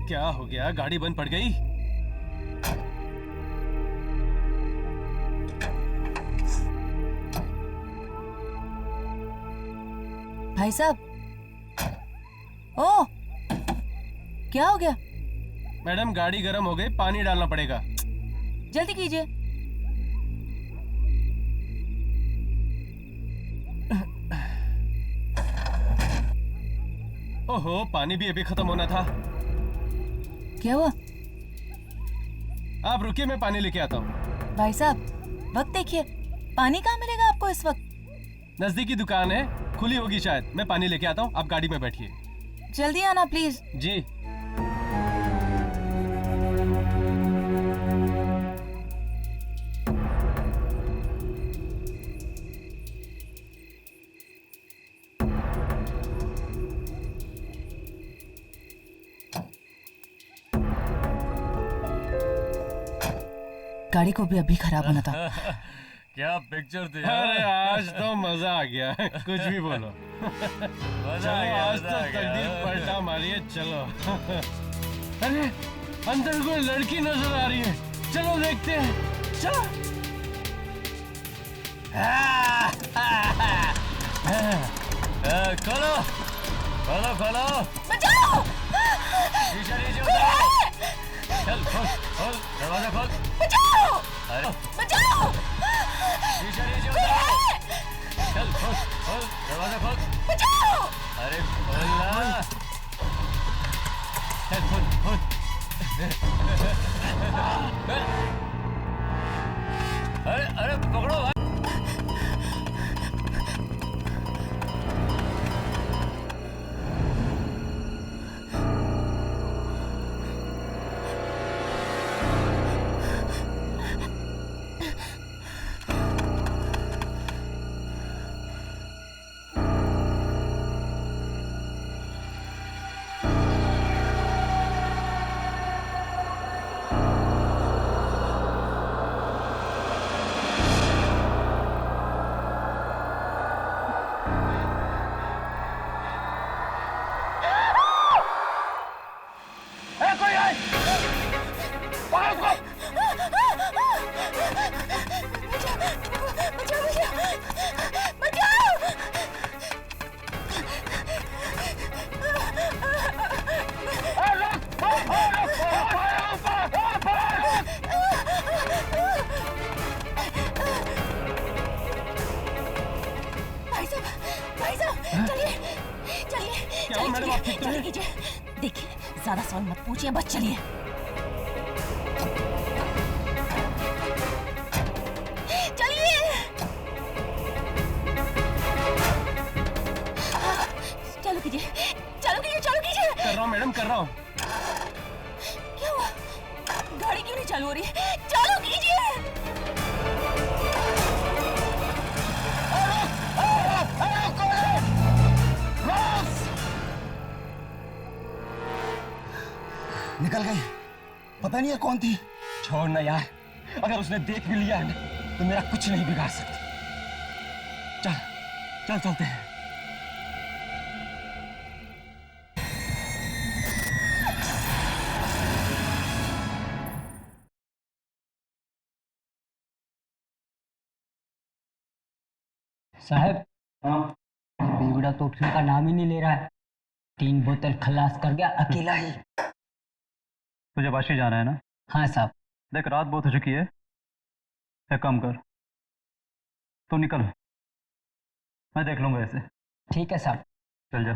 क्या हो गया? गाड़ी बंद पड़ गई? भाई साहब, ओ क्या हो गया? मैडम गाड़ी गर्म हो गई, पानी डालना पड़ेगा। जल्दी कीजिए। ओहो, पानी भी अभी खत्म होना था। क्या हुआ? आप रुकिए, मैं पानी लेके आता हूँ। भाई साहब, वक्त देखिए, पानी कहाँ मिलेगा आपको इस वक्त? नजदीकी दुकान है, खुली होगी शायद। मैं पानी लेके आता हूँ, आप गाड़ी में बैठिए। जल्दी आना प्लीज। जी। गाड़ी को भी अभी खराब होना था। क्या पिक्चर थी? अरे आज तो मजा आ गया। कुछ भी बोलो। मजा चलो आ गया, आज मजा तो आ गया। तकदीर पलटा मारिए, चलो। अरे अंदर कोई लड़की नजर आ रही है, चलो देखते हैं, चलो। खोलो खोलो खोलो, बचाओ! शीशा नीचे उतारो। चल खोल खोल, दरवाजा खोल। बचाओ! अरे बचाओ! शीशा नीचे उतारो। चल खोल खोल, दरवाजा खोल। बचाओ! अरे खोल ना। चल खोल खोल। अरे अरे पकड़ो भाई। भाई साहब, चलिए चलिए। क्या हुआ मैडम, आप ठीक तो हैं? कीजिए। देखिए, ज्यादा सवाल मत पूछिए, बस चलिए। चलिए। चालू कीजिए, चालू कीजिए, चालू कीजिए। कर रहा हूँ मैडम, कर रहा हूँ। क्या हुआ? गाड़ी क्यों नहीं चालू हो रही? चालू कीजिए। निकल गई, पता नहीं है कौन थी। छोड़ ना यार, अगर उसने देख भी लिया है ना तो मेरा कुछ नहीं बिगाड़ सकती। चल चल चलते हैं। साहब, बेगुड़ा तो उठने का नाम ही नहीं ले रहा है। 3 बोतल खलास कर गया अकेला ही। तुझे वाशी जाना है ना? हाँ साहब। देख रात बहुत हो चुकी है, एक काम कर, तू निकल, मैं देख लूंगा ऐसे। ठीक है साहब। चल जा।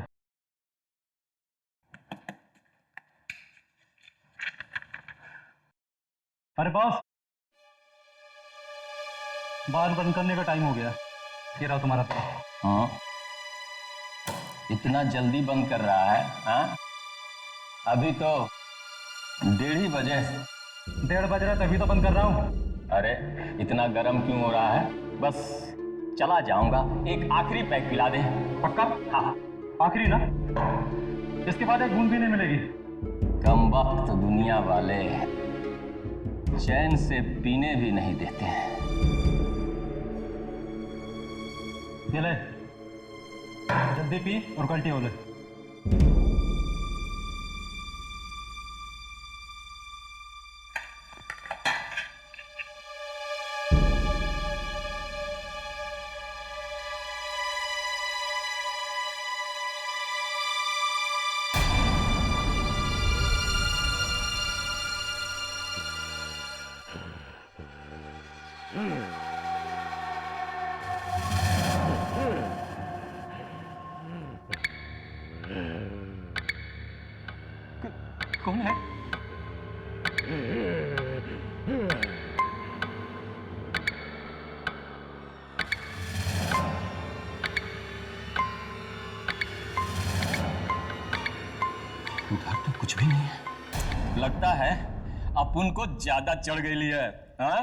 अरे बॉस, बार बंद करने का टाइम हो गया। ये रहा तुम्हारा पैसा। हाँ, इतना जल्दी बंद कर रहा है? हाँ, अभी तो 1:30 बजे। 1:30 बज रहा है तभी तो बंद कर रहा हूँ। अरे इतना गर्म क्यों हो रहा है? बस चला जाऊंगा, एक आखिरी पैक पिला दे। पक्का? हाँ। आखिरी ना, इसके बाद एक बूंद भी नहीं मिलेगी। कम वक्त दुनिया वाले चैन से पीने भी नहीं देते हैं। ये ले, जल्दी पी और कल्टी हो ले। कौन है? उधर तो कुछ भी नहीं है। लगता है अपन को ज्यादा चढ़ गई है, हाँ?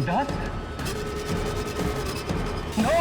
डर? No!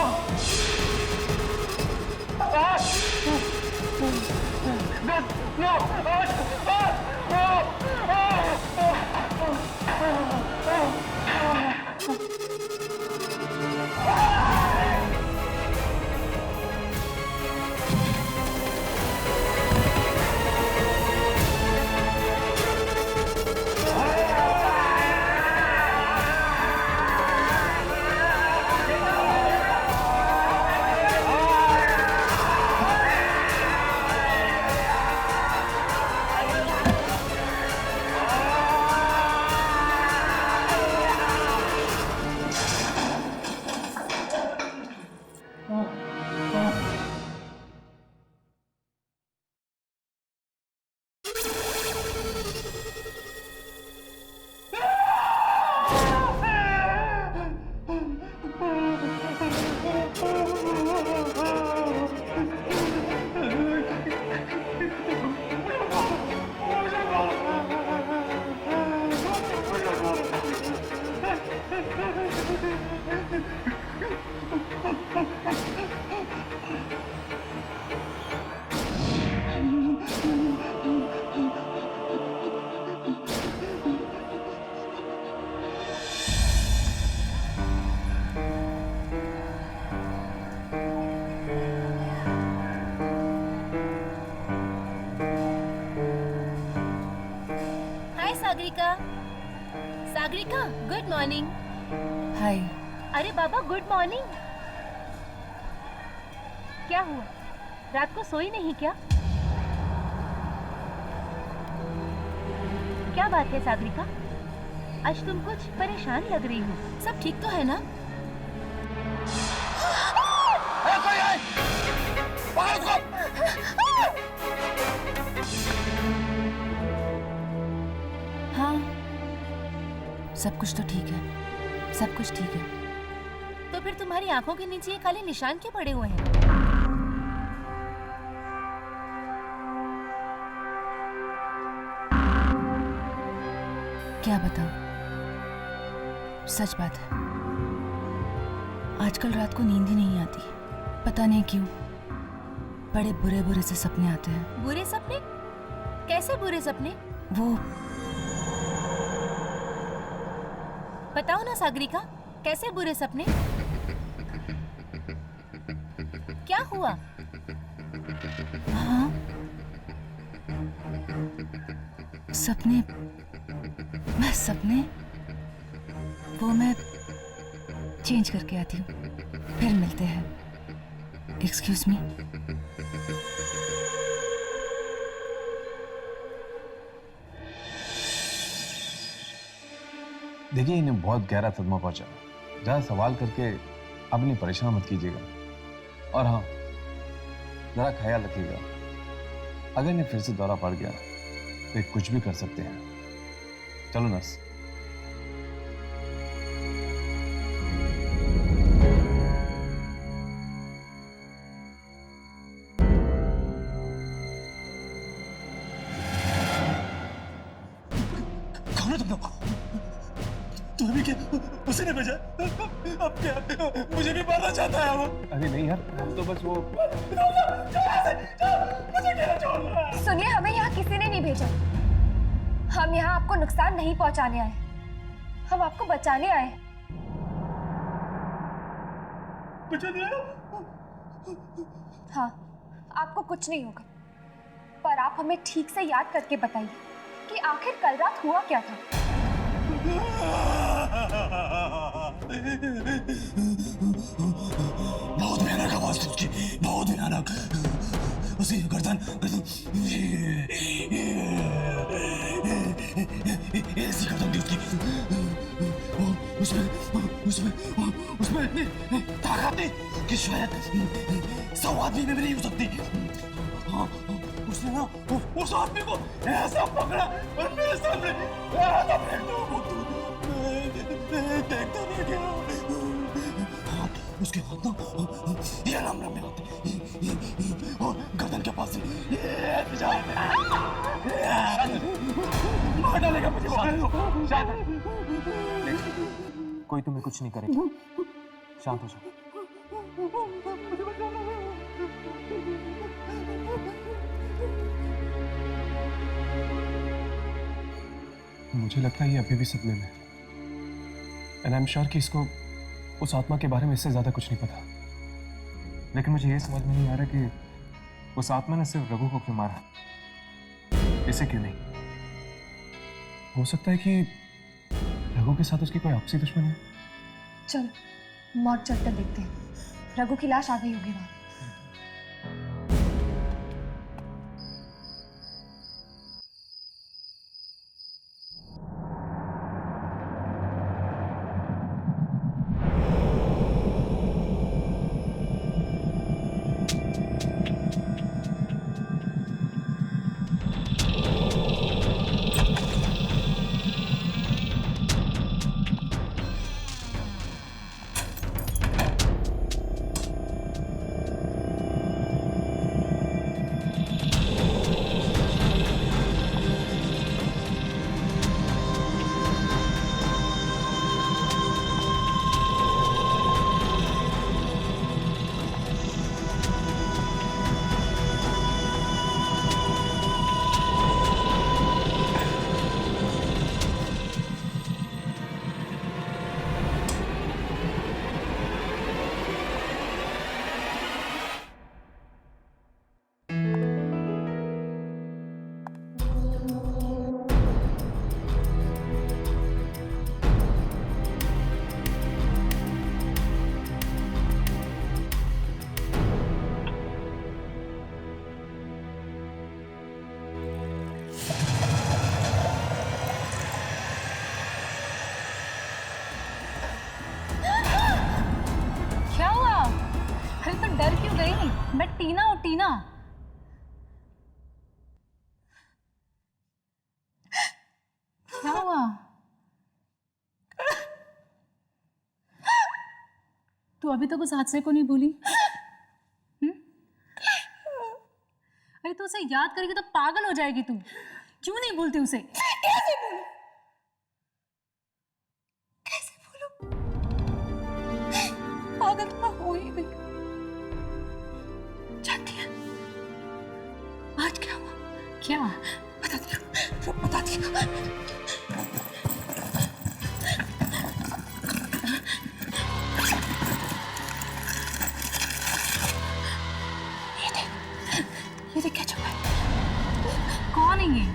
Sagarika, Sagarika, good morning. Hi. अरे बाबा, गुड मॉर्निंग। क्या हुआ, रात को सोई नहीं क्या? क्या बात है सागरिका, आज तुम कुछ परेशान लग रही हो। सब ठीक तो है ना? कोई है? पकड़ उसको! हाँ, सब कुछ तो ठीक है, सब कुछ ठीक है। तो फिर तुम्हारी आंखों के नीचे ये काले निशान क्यों पड़े हुए हैं? क्या बताऊं, सच बात है, आजकल रात को नींद ही नहीं आती। पता नहीं क्यों, बड़े बुरे बुरे से सपने आते हैं। बुरे सपने? कैसे बुरे सपने? वो बताओ ना सागरिका, कैसे बुरे सपने? क्या हुआ? हाँ, सपने वो मैं चेंज करके आती हूँ, फिर मिलते हैं। Excuse me. देखिए, इन्हें बहुत गहरा सदमा पहुंचा। ज़्यादा सवाल करके अपनी परेशान मत कीजिएगा। और हाँ, ज़रा ख्याल रखिएगा, अगर इन्हें फिर से दौरा पड़ गया तो ये कुछ भी कर सकते हैं। चलो नर्स। कौन है तुम लोग? तुम्हें भी क्या उसी ने भेजा? अब क्या मुझे भी मारना चाहता है वो? अरे नहीं यार, हम तो बस वो सुनिए, हमें यहाँ किसी ने नहीं भेजा। हम यहाँ आपको नुकसान नहीं पहुँचाने आए, हम आपको बचाने आए। बचाने आए? हाँ, आपको कुछ नहीं होगा, पर आप हमें ठीक से याद करके बताइए कि आखिर कल रात हुआ क्या था। बहुत भयानक आवाज थी उसकी, बहुत भयानक। उसी गर्दन ऐसी गर्दन थी उसकी। उसमें इतनी ताकत थी कि शायद 100 आदमी में भी नहीं हो सकती। हाँ, उसने ना उस आदमी को ऐसा पकड़ा और मेरे सामने ऐसा फेंक दिया। देखता रह गया। उसके हाथ ना ये राम में होते और गर्दन के पास मार डालेगा मुझे। कोई तुम्हें कुछ नहीं करेगा, शांत हो जाओ। मुझे लगता है ये अभी भी सपने में, एंड आई एम श्योर कि इसको उस आत्मा के बारे में इससे ज्यादा कुछ नहीं पता। लेकिन मुझे ये समझ में नहीं आ रहा कि उस आत्मा ने सिर्फ रघु को क्यों मारा, इसे क्यों नहीं? हो सकता है कि रघु के साथ उसकी कोई आपसी दुश्मनी है। चल मौत चलकर देखते हैं। रघु की लाश आ गई होगी वहां। डर क्यों गई? मैं टीना हूं, टीना। क्या हुआ? तू अभी तक उस हादसे को नहीं भूली? अरे तू उसे याद करेगी तो पागल हो जाएगी तू। क्यों नहीं भूलती उसे? कैसे भूलूं? कैसे भूलूं? पागल तो हो ही गई। जानती है आज क्या हुआ? क्या? बताती हूँ, बताती हूँ। ये देख क्या छुपा है? कौन है ये?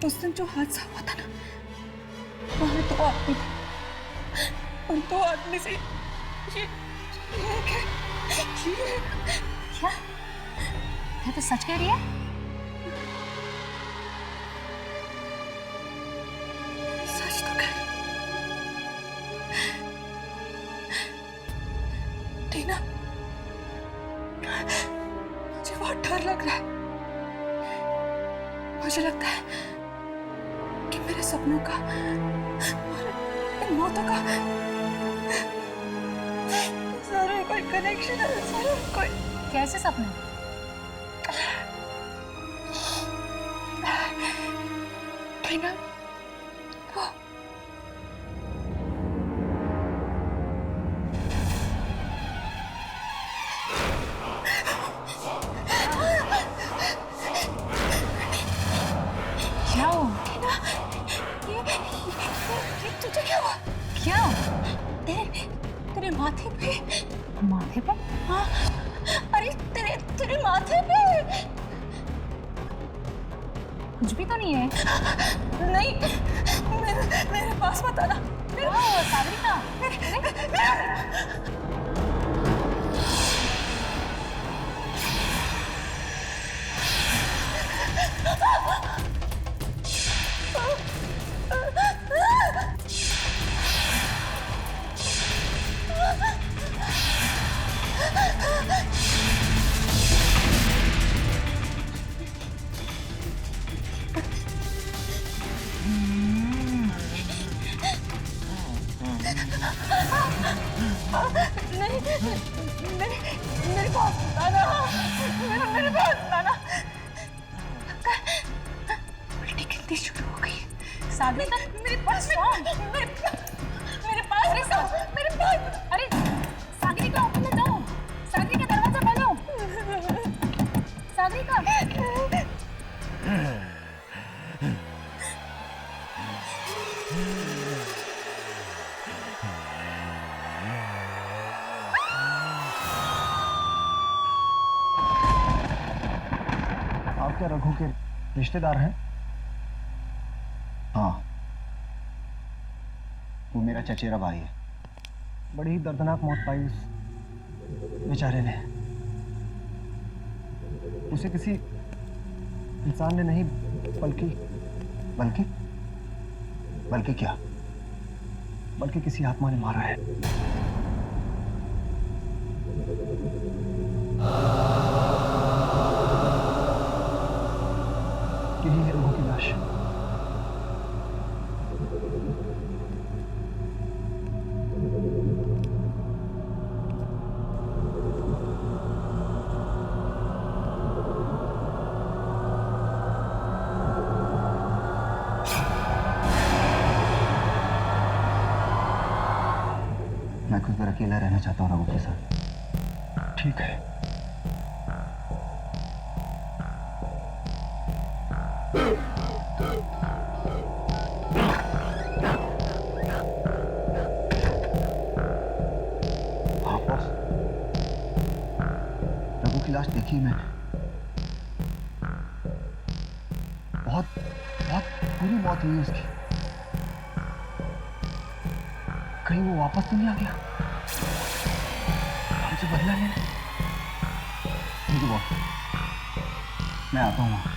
उस दिन जो हादसा हुआ था ना, वहां 2 आदमी थे। उन 2 आदमी से ये क्या? ये तो सच कह रही है? सच तो कह रही। टीना, मुझे बहुत डर लग रहा है। मुझे लगता है कि मेरे सपनों का और इन मौतों का जरूर कोई कनेक्शन है। जरूर कोई। कैसे सपने? टीना, वो क्या हुआ? ये तुझे क्या हुआ? क्या? तेरे माथे पे। माथे पे? हाँ, अरे तेरे माथे पे। कुछ भी तो नहीं है। नहीं, मेरे पास मत आना। सागरिका, सागरिका मेरे पास मेरे पास मेरे पास अरे Sagarika open the door Sagarika दरवाजा खोलो सागरिका आप क्या रघु के रिश्तेदार हैं? हाँ, वो मेरा चचेरा भाई है। बड़ी ही दर्दनाक मौत पाई उस बेचारे ने। उसे किसी इंसान ने नहीं बल्कि बल्कि बल्कि क्या? बल्कि किसी आत्मा ने मारा है। यही है रघु की लाश। मैं कुछ देर अकेला रहना चाहता हूँ रघु के साथ। ठीक है। हाँ बॉस, रघु की लाश देखी मैंने। बहुत बहुत बुरी मौत हुई उसकी। कहीं वो वापस तो नहीं आ गया हमसे बदला लेने? ठीक है बॉस, मैं आता हूँ वहाँ।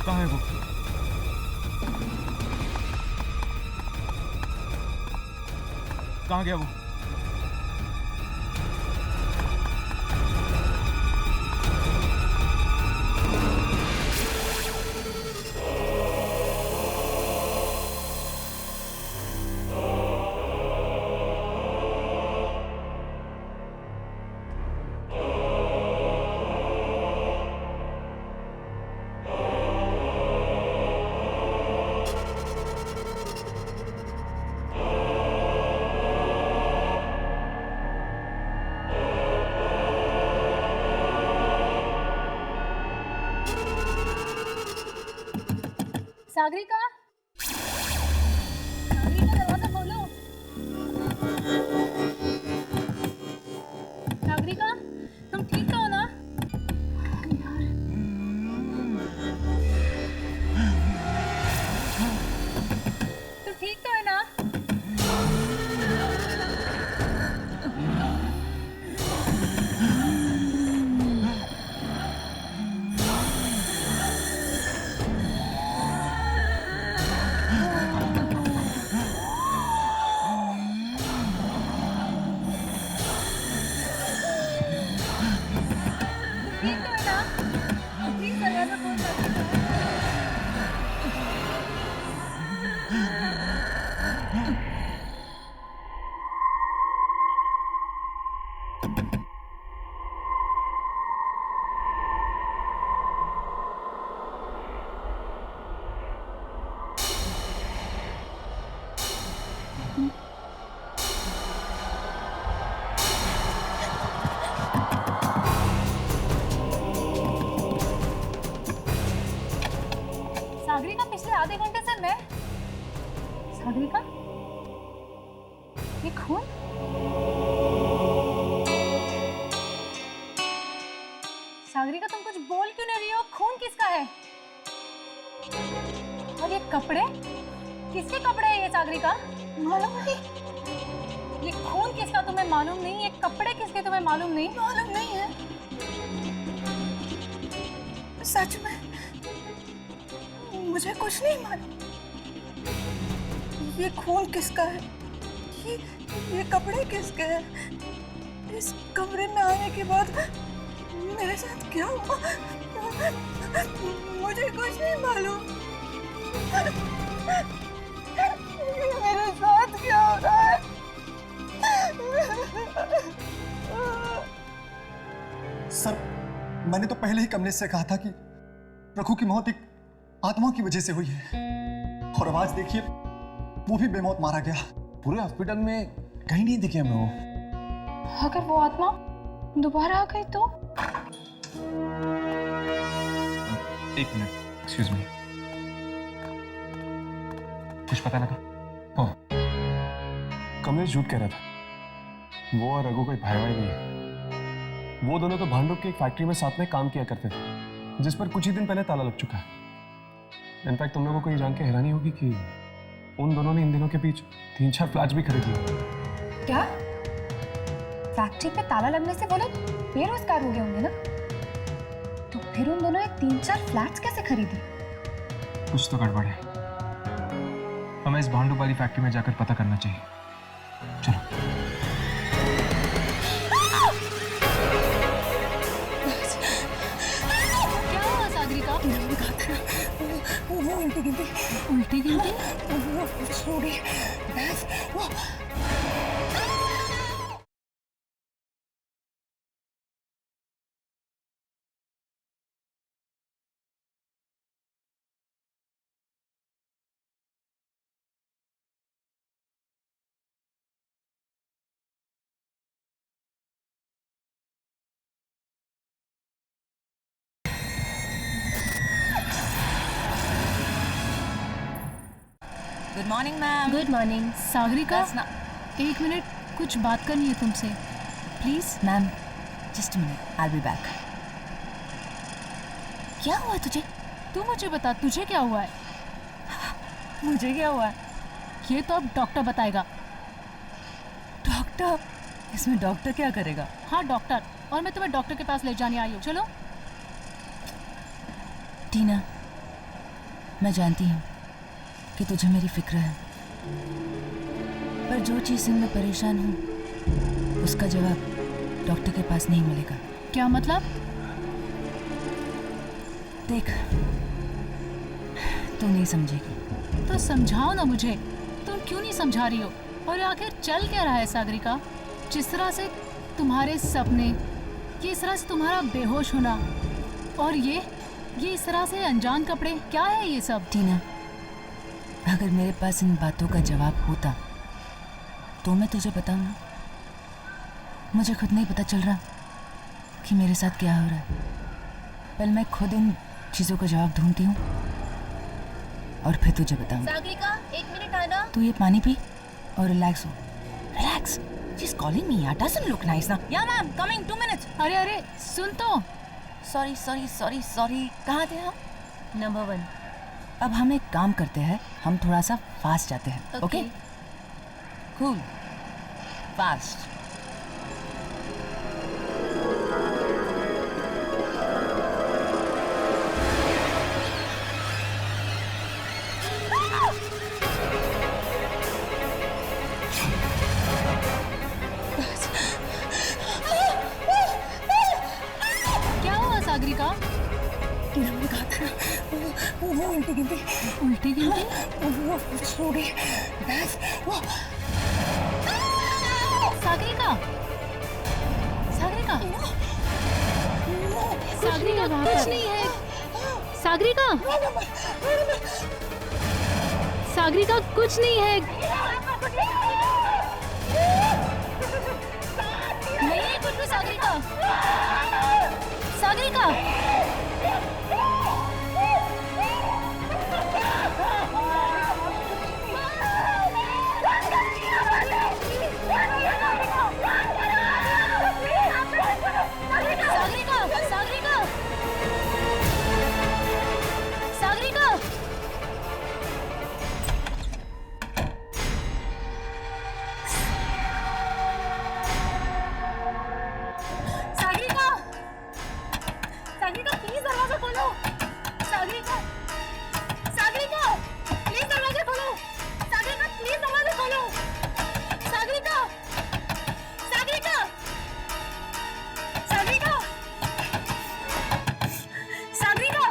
कहाँ है वो? कहाँ गया वो? सागरिका, सागरिका दरवाजा खोलो। सागरिका, तुम ठीक तो हो ना? तुम ठीक तो है ना? ठीक तो है ना? प्लीज दरवाजा खोल सागरिका। सागरिका, पिछले आधे घंटे से मैं। सागरिका, ये खून? सागरिका, तुम कुछ बोल क्यों नहीं रही हो? खून किसका है? और ये कपड़े किसके कपड़े हैं ये सागरिका? मालूम नहीं। ये खून किसका तुम्हें मालूम नहीं? ये कपड़े किसके तुम्हें मालूम नहीं? मालूम नहीं है। सच में मुझे कुछ नहीं मालूम। ये खून किसका है? ये कपड़े किसके हैं? इस कमरे में आने के बाद मेरे साथ क्या हुआ? मुझे कुछ नहीं मालूम। मेरे साथ क्या हो रहा है? सर, मैंने तो पहले ही कमलेश से कहा था कि रघु की मौत एक आत्मा की वजह से हुई है, और अब आज देखिए वो भी बेमौत मारा गया। पूरे हॉस्पिटल में कहीं नहीं दिखे हमें वो। अगर वो आत्मा दोबारा आ गई तो? एक मिनट, एक्सक्यूज मी। कुछ पता लगा? हाँ, कमलेश झूठ कह रहा था। वो और रघु कोई भाई नहीं है। वो दोनों तो भांडुप की एक फैक्ट्री में साथ में काम किया करते थे, जिस पर कुछ ही दिन पहले ताला लग चुका है। इनफैक्ट तुम लोगों को ये जान के हैरानी होगी कि उन दोनों ने इन दिनों के बीच 3-4 फ्लैट्स भी खरीद लिए। क्या? फैक्ट्री पे ताला लगने से वो लोग बेरोजगार हो गए होंगे ना? तो फिर उन दोनों ने 3-4 फ्लैट्स कैसे खरीदी? कुछ तो गड़बड़ है। हमें इस भांडुप वाली फैक्ट्री में जाकर पता करना चाहिए। चलो। क्या हुआ सागरिका? वो उल्टी गिनती। उल्टी गिनती? छोड़ी। Good morning ma'am. Good morning. Sagarika, एक मिनट, कुछ बात करनी है तुमसे, please. Ma'am, just minute, I will be back. क्या हुआ तुझे? तू मुझे बता, तुझे क्या हुआ है? मुझे क्या हुआ है? ये तो अब डॉक्टर बताएगा। डॉक्टर? इसमें डॉक्टर क्या करेगा? हाँ डॉक्टर, और मैं तुम्हें डॉक्टर के पास ले जाने आई हूँ। चलो। टीना, मैं जानती हूँ कि तुझे मेरी फिक्र है, पर जो चीज़ से मैं परेशान हूँ उसका जवाब डॉक्टर के पास नहीं मिलेगा। क्या मतलब? देख, तू नहीं समझेगी। तो समझाओ ना मुझे, तुम क्यों नहीं समझा रही हो? और आखिर चल क्या रहा है सागरिका? जिस तरह से तुम्हारे सपने, किस तरह से तुम्हारा बेहोश होना, और ये इस तरह से अनजान कपड़े, क्या है ये सब? टीना, अगर मेरे पास इन बातों का जवाब होता तो मैं तुझे बताऊं ना। मुझे खुद नहीं पता चल रहा कि मेरे साथ क्या हो रहा है। पहले मैं खुद इन चीज़ों का जवाब ढूंढती हूँ, और फिर तुझे बताऊंगी। सागरिका, 1 मिनट आना। तू ये पानी पी और रिलैक्स हो। Relax. She is calling me. यार डजंट लुक नाइस ना। या मैम, कमिंग 2 मिनट्स। अरे अरे सुन तो। Sorry sorry sorry sorry. कहाँ थे हम? नंबर 1। अब हम एक काम करते हैं, हम थोड़ा सा फास्ट जाते हैं। ओके? कूल। फास्ट। क्या हुआ सागरिका? मैंने कहा था ना, वो उल्टी गिनती। उल्टी गिनती? वो सो गई। बस वो। सागरिका, सागरिका, सागरिका कुछ नहीं है। सागरिका, सागरिका कुछ नहीं है। नहीं है कुछ भी सागरिका। सागरिका, सागरिका, सागरिका, सागरिका, सागरिका, सागरिका प्लीज दरवाजा खोलो। सागरिका, सागरिका प्लीज दरवाजा खोलो। सागरिका प्लीज दरवाजा खोलो। सागरिका, सागरिका, सागरिका, सागरिका,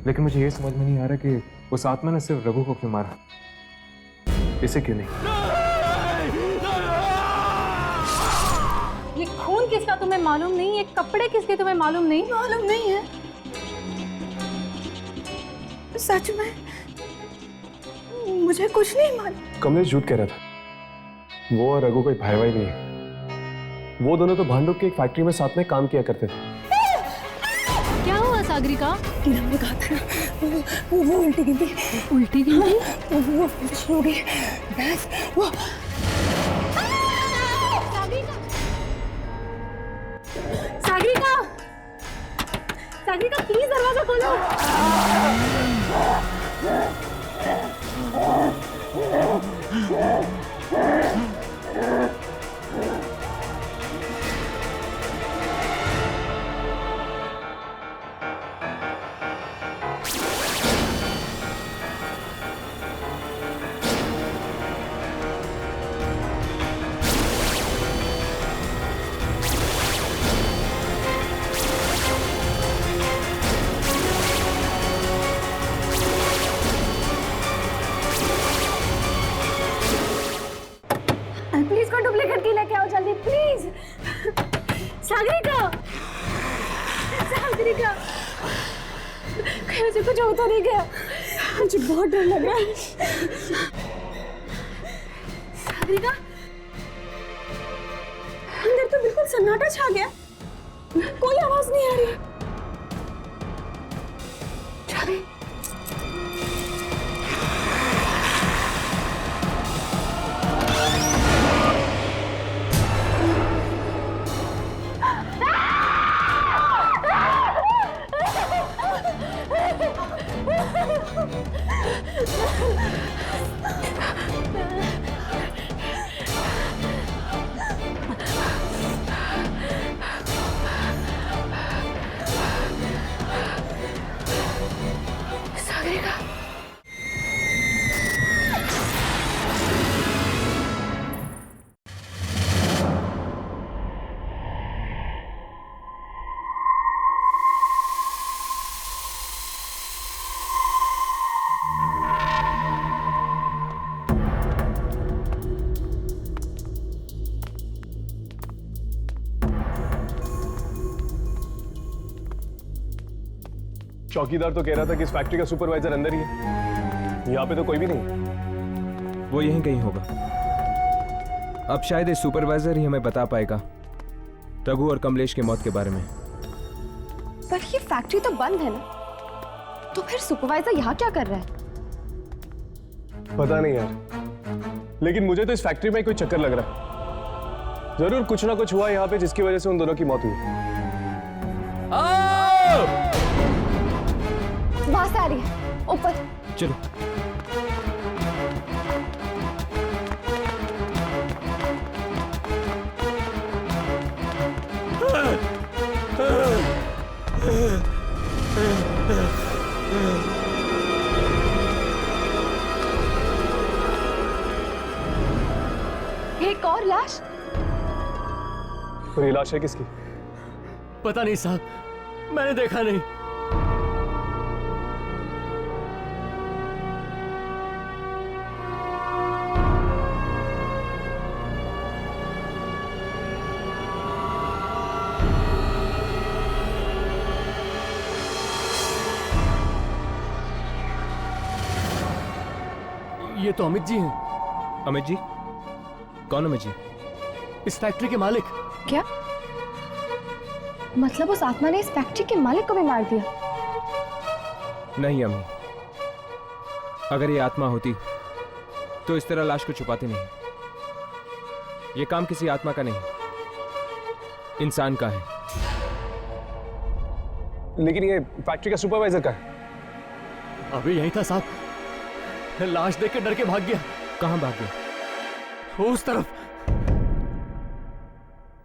लेकिन मुझे ये समझ में नहीं आ रहा कि उस आत्मा ने सिर्फ रघु को क्यों मारा, इसे क्यों नहीं? ये खून किसका तुम्हें मालूम नहीं? ये कपड़े किसके तुम्हें मालूम नहीं? मालूम नहीं है। सच में मुझे कुछ नहीं मालूम। कमलेश झूठ कह रहा था। वो और रघु कोई भाई भाई नहीं है। वो दोनों तो भांडुप की एक फैक्ट्री में साथ में काम किया करते थे। क्या हुआ सागरिका? मैंने कहा था ना, वो उल्टी गिनती। उल्टी गिनती? वो सो गई। बस वो। खोलो। प्लीज को डुप्लीकेट की लेके आओ जल्दी प्लीज। सागरिका, सागरिका, कहीं मुझे कुछ होता नहीं गया, मुझे बहुत डर लग रहा है। सागरिका, अंदर तो बिल्कुल सन्नाटा छा गया, कोई आवाज नहीं आ रही। सागरिका, चौकीदार तो कह रहा था कि इस फैक्ट्री का सुपरवाइजर अंदर ही है, यहाँ पे तो कोई भी नहीं। वो यहीं कहीं होगा। अब शायद ये सुपरवाइजर ही हमें बता पाएगा रघु और कमलेश की मौत के बारे में। पर ये फैक्ट्री तो बंद है ना, तो फिर सुपरवाइजर यहाँ क्या कर रहा है? पता नहीं यार, लेकिन मुझे तो इस फैक्ट्री में कोई चक्कर लग रहा है। जरूर कुछ ना कुछ हुआ यहाँ पे जिसकी वजह से उन दोनों की मौत हुई। वहां से आ रही है, ऊपर चलो। एक और लाश। और ये लाश है किसकी? पता नहीं साहब, मैंने देखा नहीं। ये तो अमित जी हैं। अमित जी? कौन अमित जी? इस फैक्ट्री के मालिक। क्या मतलब उस आत्मा ने इस फैक्ट्री के मालिक को भी मार दिया? नहीं अम्मी, अगर ये आत्मा होती तो इस तरह लाश को छुपाती नहीं। ये काम किसी आत्मा का नहीं, इंसान का है। लेकिन ये फैक्ट्री का सुपरवाइजर का है। अभी यहीं था साहब, लाश देख के डर के भाग गया। कहां भाग गया? उस तरफ।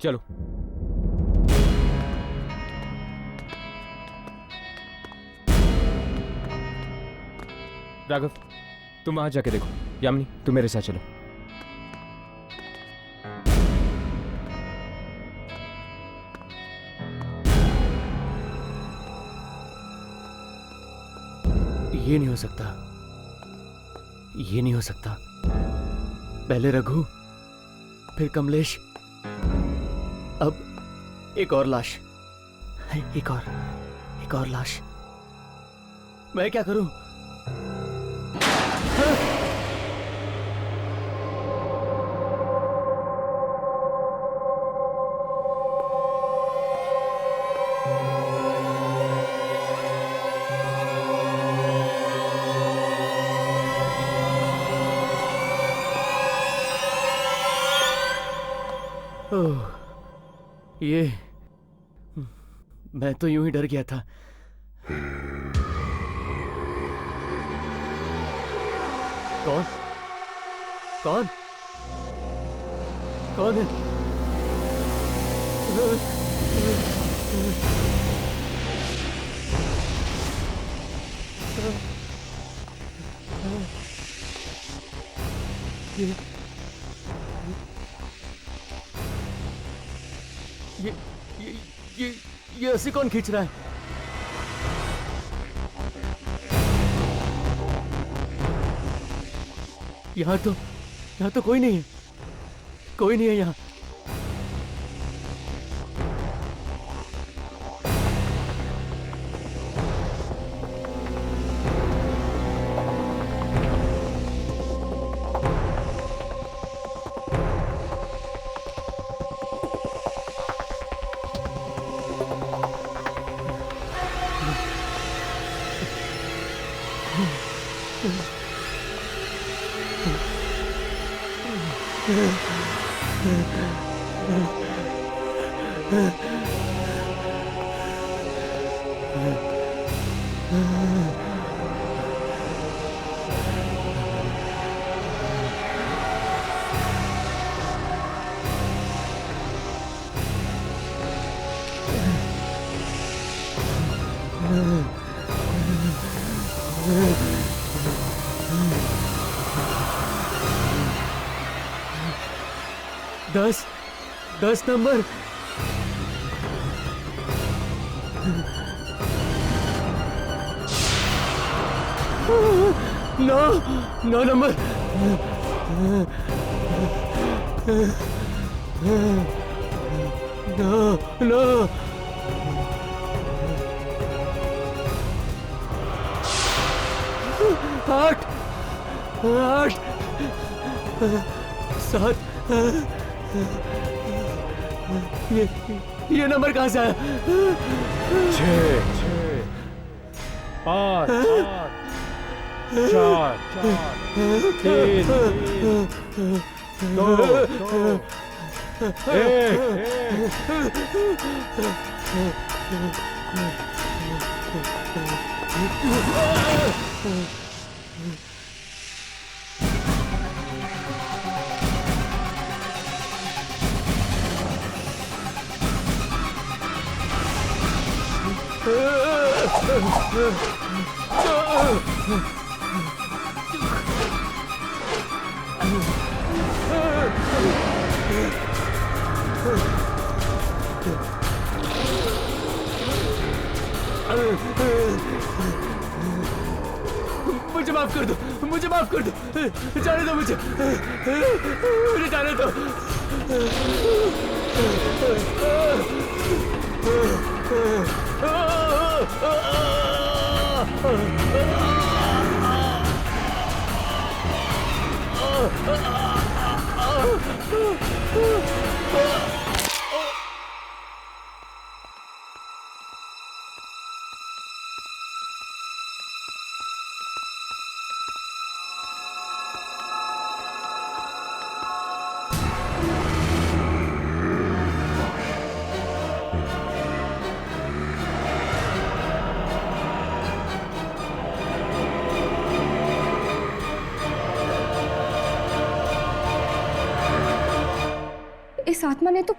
चलो। राघव, तुम वहां जाके देखो। यामिनी, तुम मेरे साथ चलो। ये नहीं हो सकता, ये नहीं हो सकता। पहले रघु, फिर कमलेश, अब एक और लाश, एक और लाश। मैं क्या करूं? ये मैं तो यूं ही डर गया था। कौन कौन कौन है? ये रस्सी कौन खींच रहा है? यहाँ तो कोई नहीं है, कोई नहीं है यहाँ। दस नंबर। नौ नंबर। नो 8 7। ये नंबर कहाँ से आया? 6 5 4 3 2 1। मुझे माफ कर दो, मुझे माफ कर दो, जाने दो मुझे जाने दो। इस आत्मा ने तो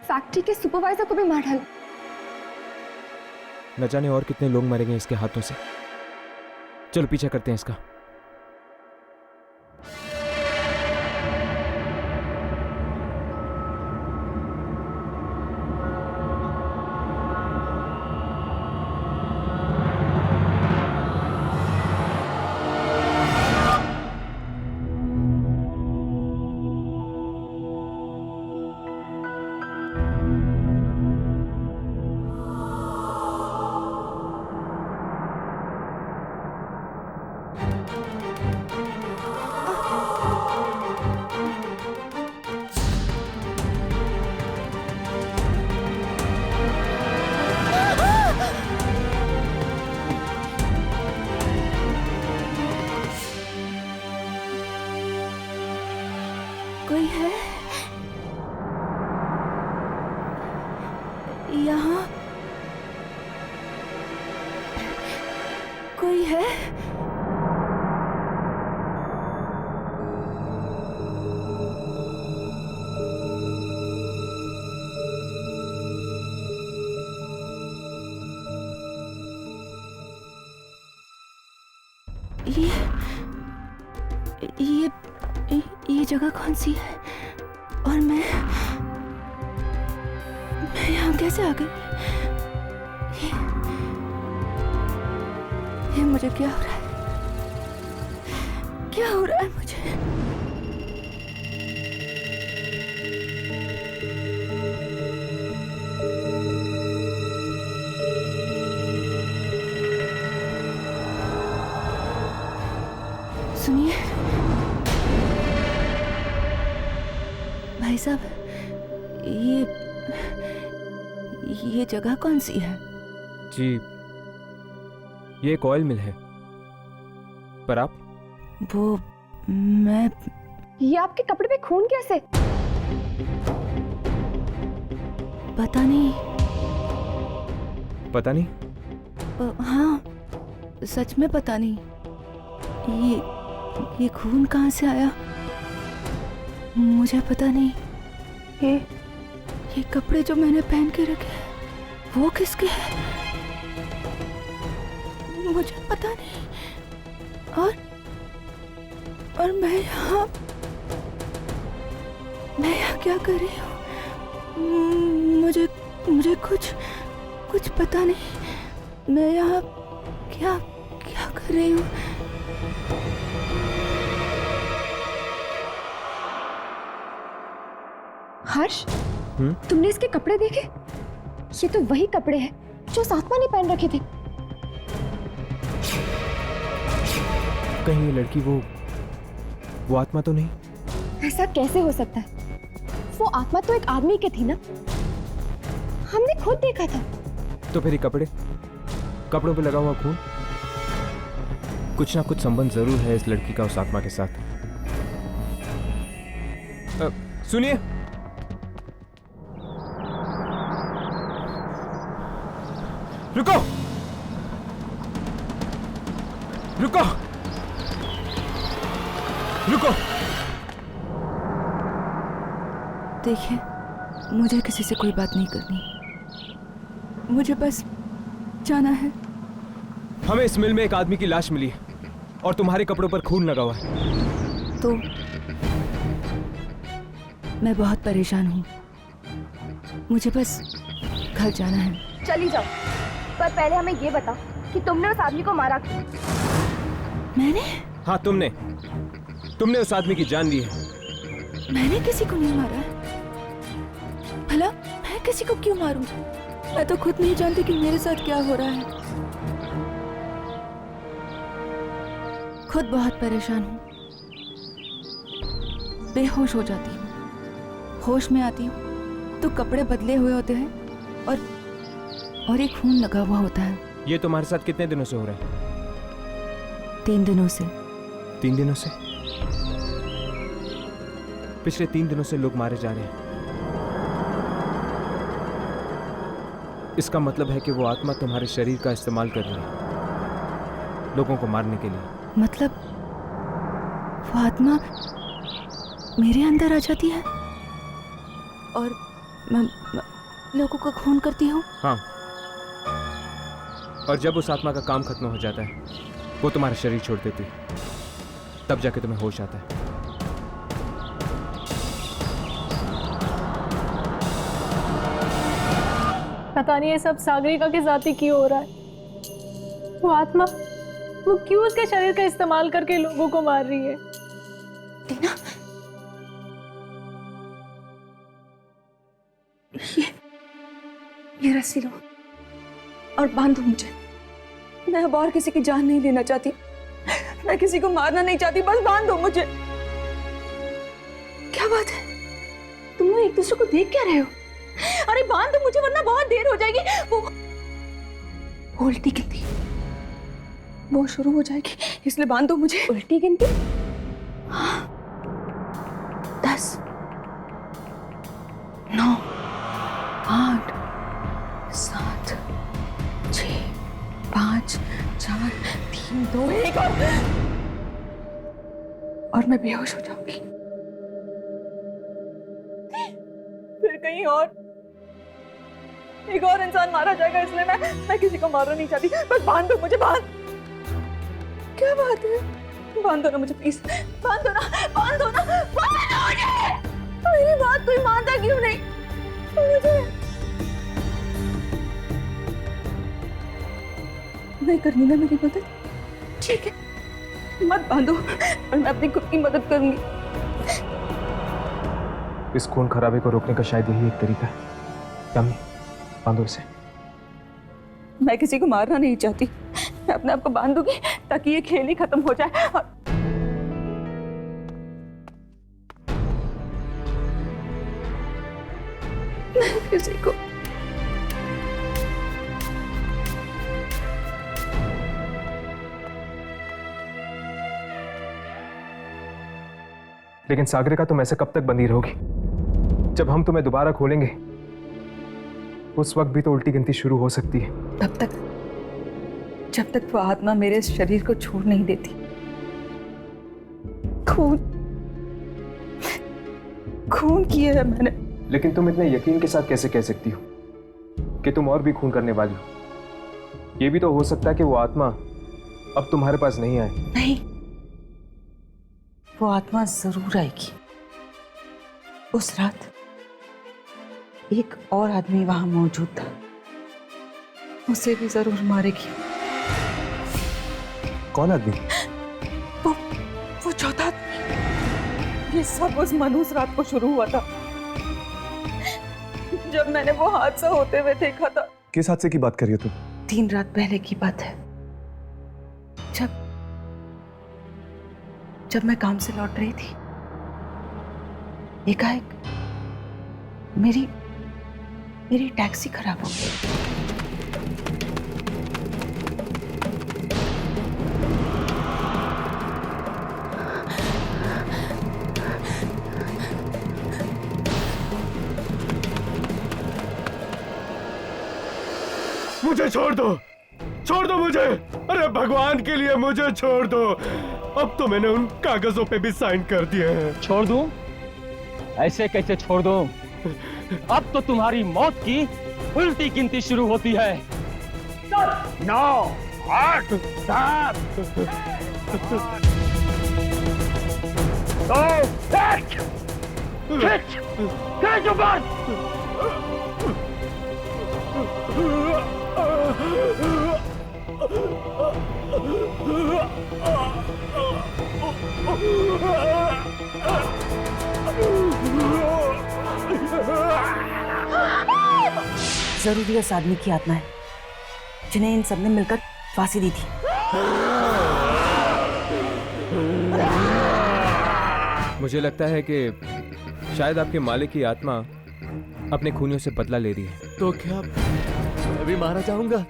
फैक्ट्री के सुपरवाइजर को भी मार डाला। न जाने और कितने लोग मरेंगे इसके हाथों से। चलो पीछा करते हैं इसका। ये जगह कौन सी है? और मैं यहाँ कैसे आ गई? ये मुझे क्या हो रहा है? क्या हो रहा है मुझे? सुनिए भाई साहब, ये जगह कौन सी है? जी, ये एक ऑयल मिल है। पर आप? वो मैं ये आपके कपड़े पे खून कैसे? पता नहीं। पता नहीं? हाँ, सच में पता नहीं। ये खून कहाँ से आया मुझे पता नहीं। ये कपड़े जो मैंने पहन के रखे हैं वो किसके हैं मुझे पता नहीं। और मैं यहाँ क्या कर रही हूँ? मुझे कुछ पता नहीं। मैं यहाँ क्या कर रही हूँ? हर्ष, तुमने इसके कपड़े देखे? ये तो वही कपड़े हैं जो उस आत्मा ने पहन रखे थे। कहीं ये लड़की वो आत्मा तो नहीं? ऐसा कैसे हो सकता है? वो आत्मा तो एक आदमी की थी ना, हमने खुद देखा था। तो फिर ये कपड़ों पे लगा हुआ खून, कुछ ना कुछ संबंध जरूर है इस लड़की का उस आत्मा के साथ। सुनिए, रुको रुको रुको। देखिए, मुझे किसी से कोई बात नहीं करनी, मुझे बस जाना है। हमें इस मिल में एक आदमी की लाश मिली है और तुम्हारे कपड़ों पर खून लगा हुआ है। तो मैं बहुत परेशान हूँ, मुझे बस घर जाना है। चली जाओ, पर पहले हमें ये बताओ कि तुमने उस आदमी को मारा क्यों? मैंने? हाँ, तुमने उस आदमी की जान ली है। मैंने किसी को नहीं मारा है। भला मैं किसी को क्यों मारूं? मैं तो खुद नहीं जानती कि मेरे साथ क्या हो रहा है। खुद बहुत परेशान हूँ, बेहोश हो जाती हूँ। होश में आती हूँ तो कपड़े बदले हुए होते हैं और एक खून लगा हुआ होता है। ये तुम्हारे साथ कितने दिनों से हो रहा है? 3 दिनों से। 3 दिनों से? पिछले 3 दिनों से लोग मारे जा रहे हैं। इसका मतलब है कि वो आत्मा तुम्हारे शरीर का इस्तेमाल कर रही है लोगों को मारने के लिए। मतलब वो आत्मा मेरे अंदर आ जाती है और मैं लोगों का खून करती हूँ? हाँ, और जब उस आत्मा का काम खत्म हो जाता है वो तुम्हारा शरीर छोड़ देती है, तब जाके तुम्हें होश आता है। पता नहीं ये सब सागरिका के साथ क्यों हो रहा है। वो आत्मा वो क्यों उसके शरीर का इस्तेमाल करके लोगों को मार रही है? टीना, ये रस्सी लो और बांधो मुझे। मैं अब और किसी की जान नहीं लेना चाहती, मैं किसी को मारना नहीं चाहती, बस बांधो मुझे। क्या बात है, तुम लोग एक दूसरे को देख क्या रहे हो? अरे बांध दो मुझे वरना बहुत देर हो जाएगी। वो उल्टी गिनती वो शुरू हो जाएगी, इसलिए बांध दो मुझे। उल्टी गिनती? हाँ, 10, 9, 8, 7, 6, 5, 4, 3, 2, 1 और मैं बेहोश हो जाऊंगी। फिर कहीं और एक और इंसान मारा जाएगा, इसलिए मैं किसी को मारना नहीं चाहती। बस बांध दो मुझे, बांध। क्या बात है? बांध दो ना मुझे प्लीज, बांध दो ना, बांध दो ना, बांध दो मुझे। मेरी बात कोई मानता क्यों नहीं? मुझे नहीं करनी ना मेरी मदद? ठीक है, मत बांधो और मैं अपनी खुद की मदद करूंगी। इस खून खराबे को रोकने का शायद यही एक तरीका है। यामी, बांधो इसे। मैं किसी को मारना नहीं चाहती, मैं अपने आप को बांध दूंगी ताकि ये खेल ही खत्म हो जाए। और मैं किसी को लेकिन सागरिका, तुम ऐसे कब तक बंधी रहोगी? जब हम तुम्हें दोबारा खोलेंगे उस वक्त भी तो उल्टी गिनती शुरू हो सकती है। तब तक, जब तक वो आत्मा मेरे इस शरीर को छोड़ नहीं देती। खून खून किया है मैंने। लेकिन तुम इतने यकीन के साथ कैसे कह सकती हो कि तुम और भी खून करने वाली हो? ये भी तो हो सकता है कि वो आत्मा अब तुम्हारे पास नहीं आए। नहीं, वो आत्मा जरूर आएगी। उस रात एक और आदमी वहां मौजूद था, उसे भी जरूर मारेगी। कौन आदमी? वो चौथा आदमी। ये सब उस मनहूस रात को शुरू हुआ था, जब मैंने वो हादसा होते हुए देखा था। किस हादसे की बात कर रही हो तुम? 3 रात पहले की बात है, जब मैं काम से लौट रही थी, एकाएक मेरी टैक्सी खराब हो गई। मुझे छोड़ दो मुझे। अरे भगवान के लिए मुझे छोड़ दो। अब तो मैंने उन कागजों पे भी साइन कर दिए हैं। छोड़ दूं? ऐसे कैसे छोड़ दूं? अब तो तुम्हारी मौत की उल्टी गिनती शुरू होती है। 9, 8, 7, 2, 1। खींच ऊपर। जरूर ये उस आदमी की आत्मा है जिन्हें इन सबने मिलकर फांसी दी थी। मुझे लगता है कि शायद आपके मालिक की आत्मा अपने खूनियों से बदला ले रही है। तो क्या मैं भी मारा जाऊंगा?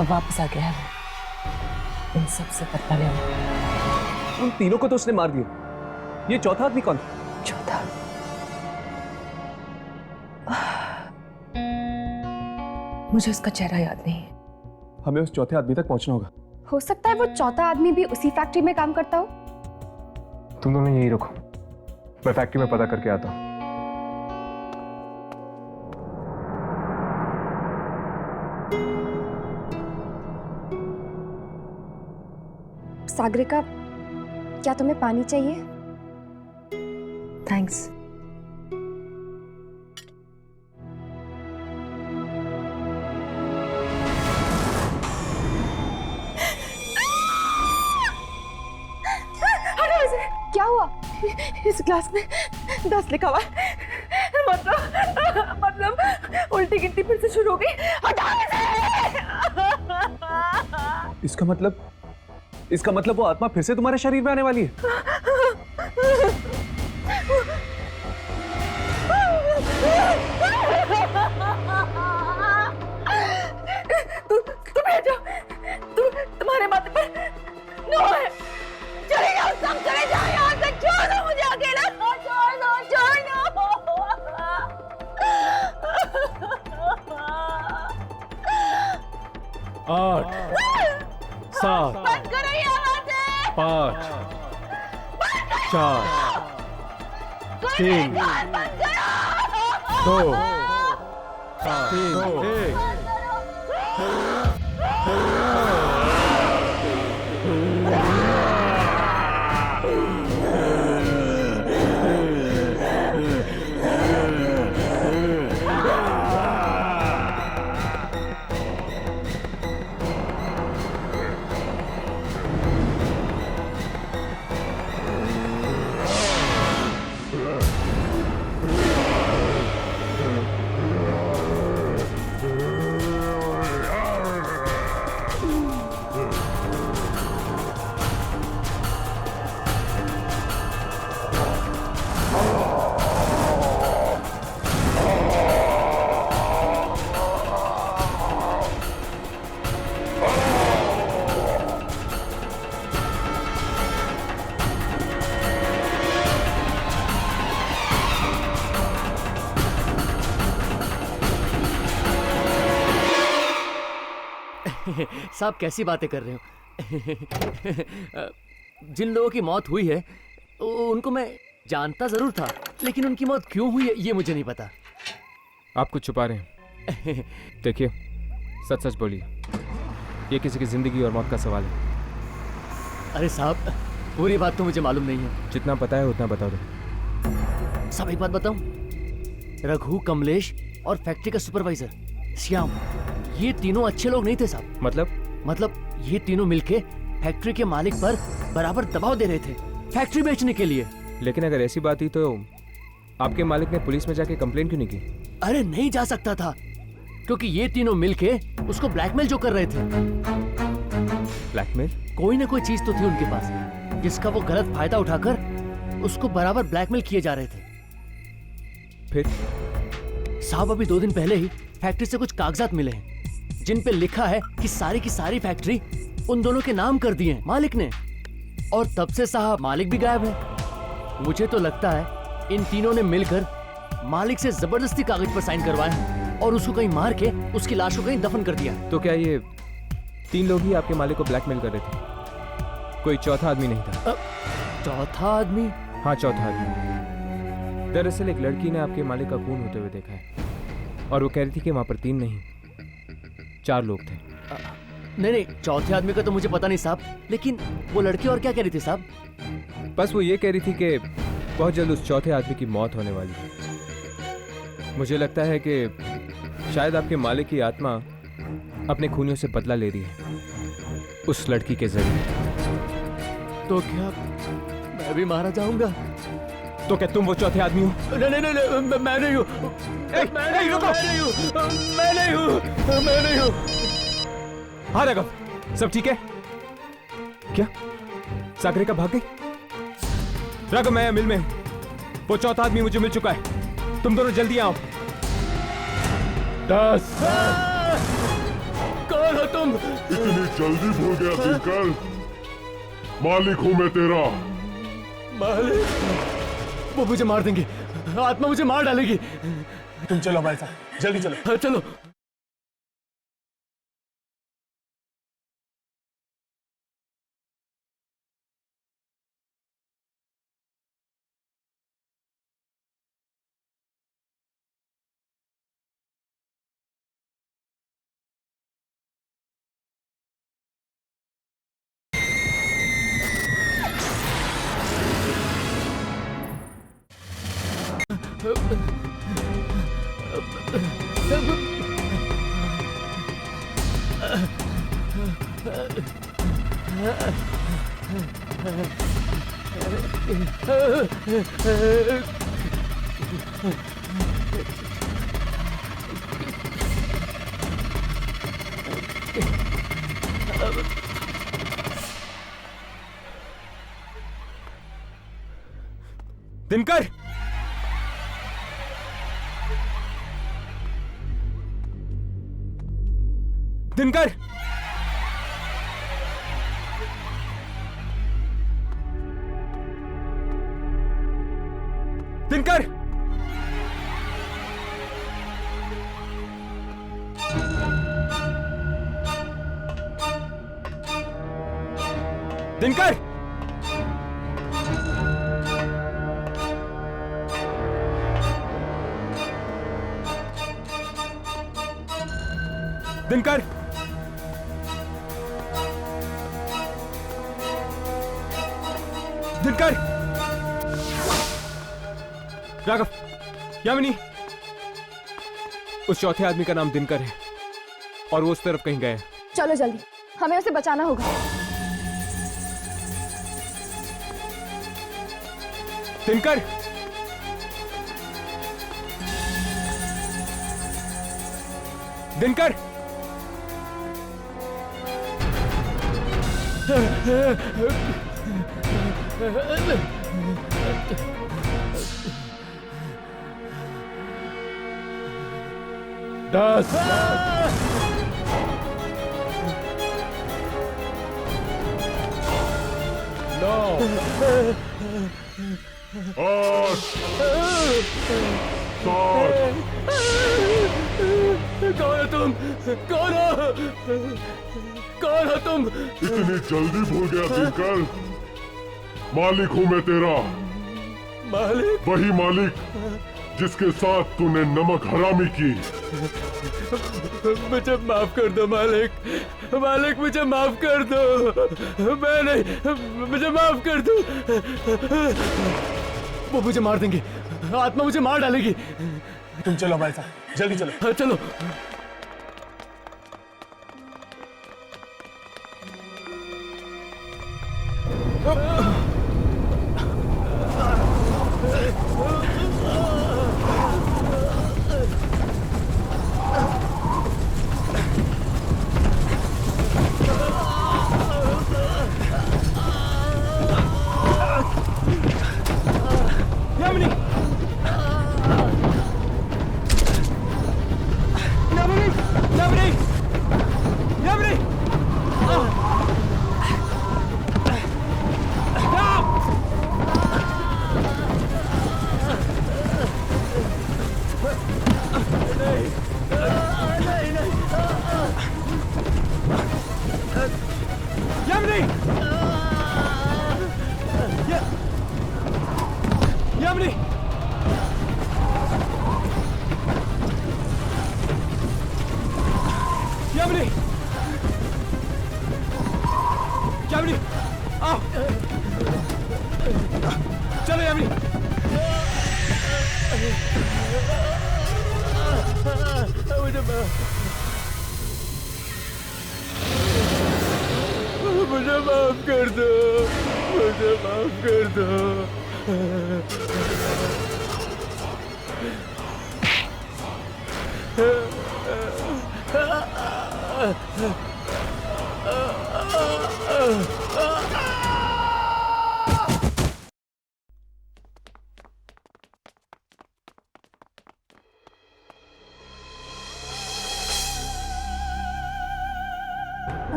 और वापस आ गया है वो, इन सब से बदला लेने। उन तीनों को तो उसने मार दिया। ये चौथा आदमी कौन? चौथा मुझे उसका चेहरा याद नहीं है। हमें उस चौथे आदमी तक पहुंचना होगा। हो सकता है वो चौथा आदमी भी उसी फैक्ट्री में काम करता हो। तुम दोनों यहीं रुको, मैं फैक्ट्री में पता करके आता हूँ। सागरिका, क्या तुम्हें पानी चाहिए? थैंक्स। क्या हुआ? इस ग्लास में 10 लिखा हुआ है। मतलब उल्टी गिनती फिर से शुरू हो गई। हटाओ इसे। इसका मतलब वो आत्मा फिर से तुम्हारे शरीर में आने वाली है। तुम जाओ, तुम्हारे माथे पर नो है। चले जाओ, सब चले जाओ यहाँ से। छोड़ो मुझे अकेला। 8 7 5 4 3 2 1। साहब कैसी बातें कर रहे हो? जिन लोगों की मौत हुई है उनको मैं जानता जरूर था, लेकिन उनकी मौत क्यों हुई है ये मुझे नहीं पता। आप कुछ छुपा रहे हैं। देखिए, सच सच बोलिए, ये किसी की जिंदगी और मौत का सवाल है। अरे साहब, पूरी बात तो मुझे मालूम नहीं है। जितना पता है उतना बता दो। साहब एक बात बताऊं, रघु, कमलेश और फैक्ट्री का सुपरवाइजर श्याम, ये तीनों अच्छे लोग नहीं थे साहब। मतलब ये तीनों मिलके फैक्ट्री के मालिक पर बराबर दबाव दे रहे थे फैक्ट्री बेचने के लिए। लेकिन अगर ऐसी बात थी तो आपके मालिक ने पुलिस में जाके कंप्लेन क्यों नहीं की? अरे नहीं जा सकता था, क्योंकि ये तीनों मिलके उसको ब्लैकमेल जो कर रहे थे। ब्लैकमेल? कोई ना कोई चीज तो थी उनके पास जिसका वो गलत फायदा उठाकर उसको बराबर ब्लैकमेल किए जा रहे थे। फिर साहब अभी 2 दिन पहले ही फैक्ट्री से कुछ कागजात मिले हैं जिन पे लिखा है कि सारी की सारी फैक्ट्री उन दोनों के नाम कर दी है मालिक ने, और तब से साहब मालिक भी गायब है। मुझे तो लगता है इन तीनों ने मिलकर मालिक से जबरदस्ती कागज पर साइन करवाए और उसको कहीं मार के उसकी लाश को कहीं दफन कर दिया। तो क्या ये 3 लोग ही आपके मालिक को ब्लैकमेल कर रहे थे? कोई चौथा आदमी नहीं था? चौथा आदमी? हाँ, चौथा आदमी। दरअसल एक लड़की ने आपके मालिक का खून होते हुए देखा है और वो कह रही थी कि वहां पर 3 नहीं 4 लोग थे। नहीं, चौथे आदमी का तो मुझे पता नहीं साहब, लेकिन वो लड़की और क्या कह रही थी साहब? बस वो ये कह रही थी कि बहुत जल्द उस चौथे आदमी की मौत होने वाली है। मुझे लगता है कि शायद आपके मालिक की आत्मा अपने खूनियों से बदला ले रही है उस लड़की के जरिए। तो क्या मैं भी मारा जाऊंगा? तो क्या तुम वो चौथे आदमी हो? नहीं, मैं नहीं हूँ। मैं नहीं हूँ। हाँ राघव, सब ठीक है? क्या सागरिका भाग गई? राघव, मैं मिल में, वो चौथा आदमी मुझे मिल चुका है। तुम दोनों जल्दी आओ। 10। कौन हो तुम? इतनी जल्दी भूल गया दिनकर? मालिक हूं मैं तेरा। मालिक? वो मुझे मार देंगे, आत्मा मुझे मार डालेगी। तुम चलो हमारे साथ, जल्दी चलो। चलो। दिनकर, दिनकर, दिनकर, दिनकर! दिनकर! दिनकर! राघव, यामिनी, उस चौथे आदमी का नाम दिनकर है और वो उस तरफ कहीं गया है। चलो जल्दी, हमें उसे बचाना होगा। दिनकर! दिनकर! दस, 8, 7। कौन हो तुम? कौन हो? कौन हो तुम? इतनी जल्दी भूल गया दिनकर? मालिक हूं मैं तेरा। मालिक? वही मालिक जिसके साथ तूने नमक हरामी की। मुझे माफ कर दो मालिक। मालिक मुझे माफ कर दो। मैं नहीं, मुझे माफ कर दो। वो मुझे मार देंगे, आत्मा मुझे मार डालेगी। तुम चलो हमारे साथ, जल्दी चलो। हाँ, चलो। चलो यामिनी। मुझे माफ कर दो, मुझे माफ कर दो।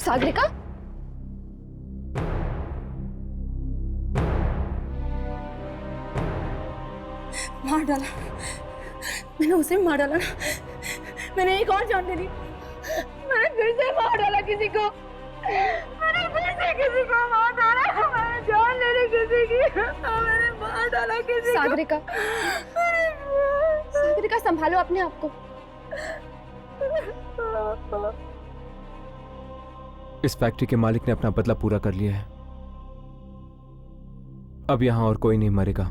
सागरिका? मार डाला, मैंने उसे मार डाला ना। मैंने एक और जान दे दी। मैंने फिर से मार डाला किसी को। मैंने फिर से किसी को मार डाला। मैंने जान ले ली किसी की। मैंने मार डाला किसी को। सागरिका, सागरिका संभालो अपने आप को। इस फैक्ट्री के मालिक ने अपना बदला पूरा कर लिया है। अब यहां और कोई नहीं मरेगा।